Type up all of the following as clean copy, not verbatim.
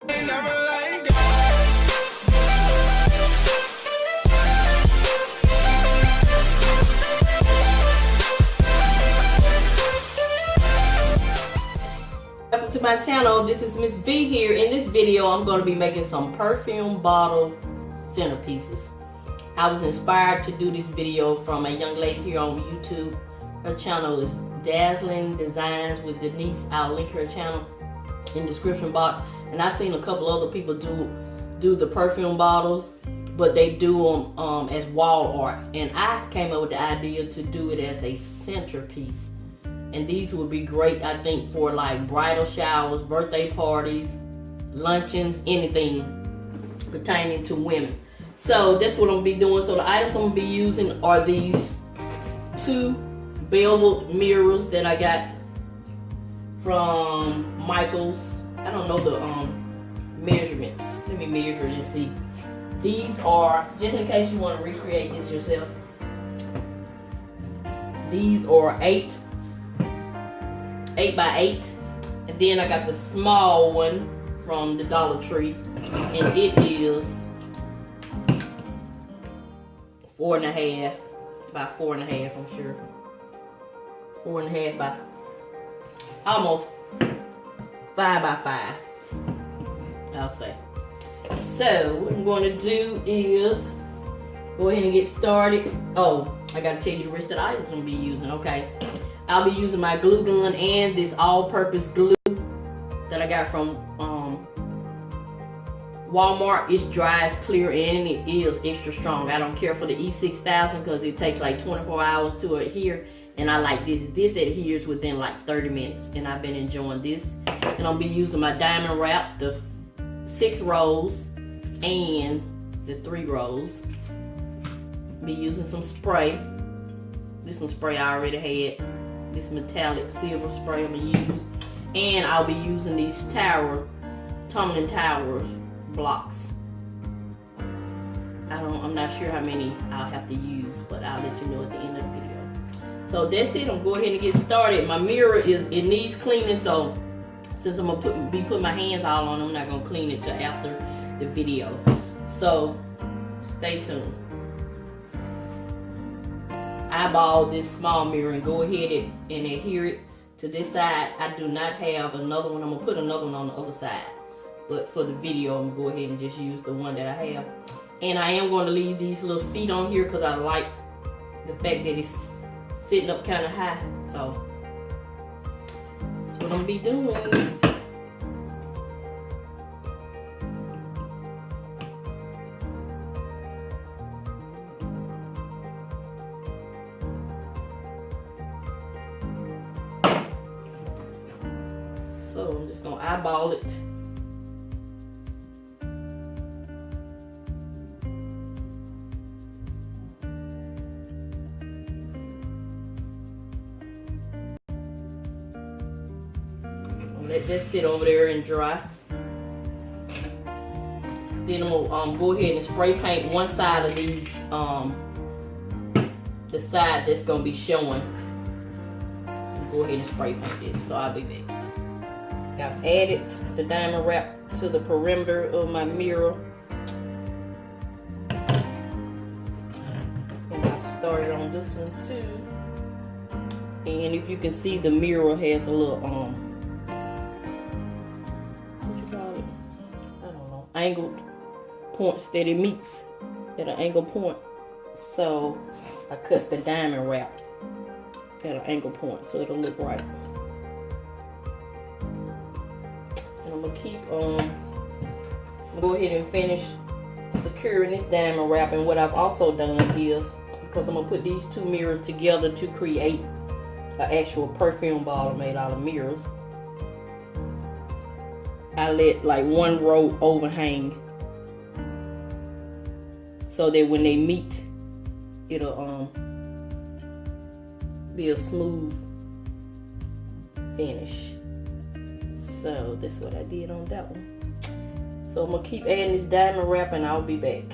Welcome to my channel. This is Miss V here. In this video, I'm going to be making some perfume bottle centerpieces. I was inspired to do this video from a young lady here on YouTube. Her channel is Dazzling Designs with Denise. I'll link her channel in the description box. And I've seen a couple other people do the perfume bottles, but they do them as wall art. And I came up with the idea to do it as a centerpiece. And these would be great, I think, for like bridal showers, birthday parties, luncheons, anything pertaining to women. So that's what I'm gonna be doing. So the items I'm gonna be using are these two beveled mirrors that I got from Michael's. I don't know the measurements. Let me measure it and see. These are, just in case you want to recreate this yourself, these are 8 by 8, and then I got the small one from the Dollar Tree, and it is 4.5 by 4.5. I'm sure 4.5 by almost 5 by 5, I'll say. So what I'm going to do is go ahead and get started. Oh, I gotta tell you the rest of the items I'm gonna be using. Okay, I'll be using my glue gun and this all-purpose glue that I got from Walmart. It's dry, it's clear, and it is extra strong. I don't care for the E6000 because it takes like 24 hours to adhere, and I like this. This adheres within like 30 minutes, and I've been enjoying this. And I'll be using my diamond wrap, the 6 rows and the 3 rows. Be using some spray. This some spray I already had. This metallic silver spray I'm gonna use, and I'll be using these tumbling towers blocks. I'm not sure how many I'll have to use, but I'll let you know at the end of the video. So that's it. I'm going ahead and get started. My mirror it needs cleaning, so since I'm gonna be putting my hands all on it, I'm not gonna clean it till after the video. So stay tuned. Eyeball this small mirror and go ahead and adhere it to this side. I do not have another one. I'm gonna put another one on the other side, but for the video I'm gonna go ahead and just use the one that I have. And I am going to leave these little feet on here because I like the fact that it's sitting up kind of high. So that's what I'm gonna be doing. So I'm just gonna eyeball it. Let that sit over there and dry. Then I'm gonna go ahead and spray paint one side of these, the side that's gonna be showing. Go ahead and spray paint this, so I'll be back. I've added the diamond wrap to the perimeter of my mirror. And I started on this one too. And if you can see, the mirror has a little what you call it? I don't know. Angled points that it meets at an angle point. So I cut the diamond wrap at an angle point so it'll look right. I'm gonna keep go ahead and finish securing this diamond wrap. And what I've also done is, because I'm gonna put these two mirrors together to create an actual perfume bottle made out of mirrors, I let like one row overhang so that when they meet, it'll be a smooth finish. So that's what I did on that one. So I'm gonna keep adding this diamond wrap and I'll be back.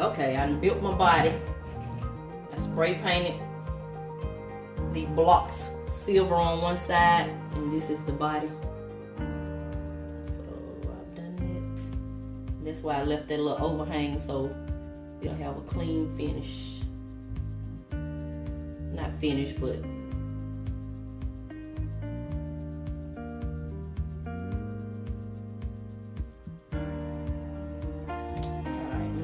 Okay, I built my body. I spray painted the blocks silver on one side, and this is the body. So I've done it. That's why I left that little overhang so it'll have a clean finish. Not finished, but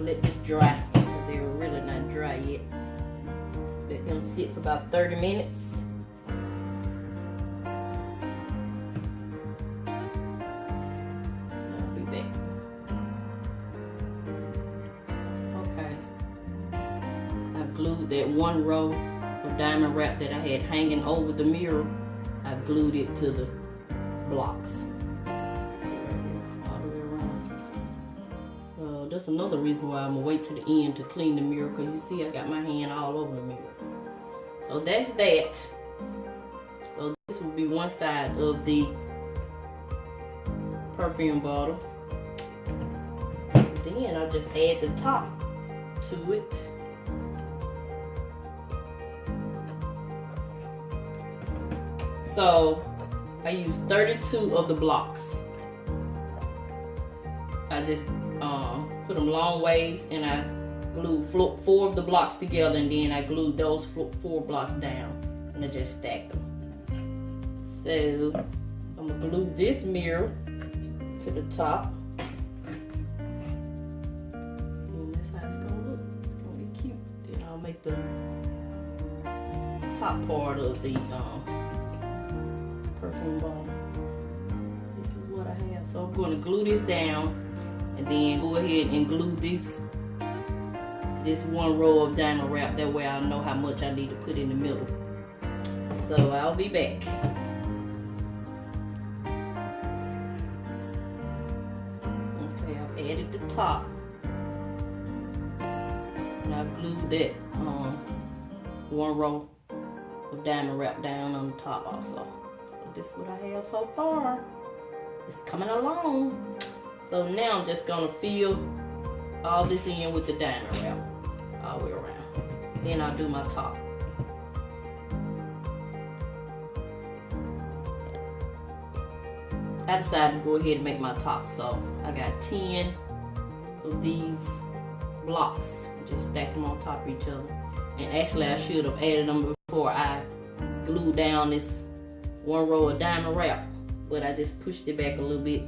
let this dry because they're really not dry yet. Let them sit for about 30 minutes. I'll be back. Okay. I've glued that one row of diamond wrap that I had hanging over the mirror. I've glued it to the blocks. That's another reason why I'm gonna wait to the end to clean the mirror, because you see I got my hand all over the mirror. So that's that. So this will be one side of the perfume bottle. Then I'll just add the top to it. So I used 32 of the blocks. I just put them long ways, and I glued 4 of the blocks together, and then I glued those 4 blocks down, and I just stacked them. So I'm gonna glue this mirror to the top, and that's how it's gonna look. It's gonna be cute. Then I'll make the top part of the perfume bottle. This is what I have. So I'm going to glue this down, and then go ahead and glue this one row of diamond wrap. That way I'll know how much I need to put in the middle. So I'll be back. Okay, I've added the top, and I've glued that one row of diamond wrap down on the top also. So this is what I have so far. It's coming along. So now I'm just gonna fill all this in with the diamond wrap all the way around. Then I'll do my top. I decided to go ahead and make my top, so I got 10 of these blocks. Just stack them on top of each other. And actually I should have added them before I glued down this one row of diamond wrap, but I just pushed it back a little bit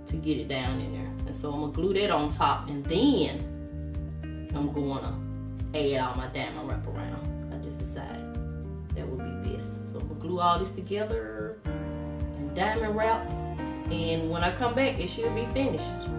to get it down in there. And so I'm gonna glue that on top, and then I'm gonna add all my diamond wrap around. I just decided that would be best. So I'm gonna glue all this together and diamond wrap, and when I come back it should be finished.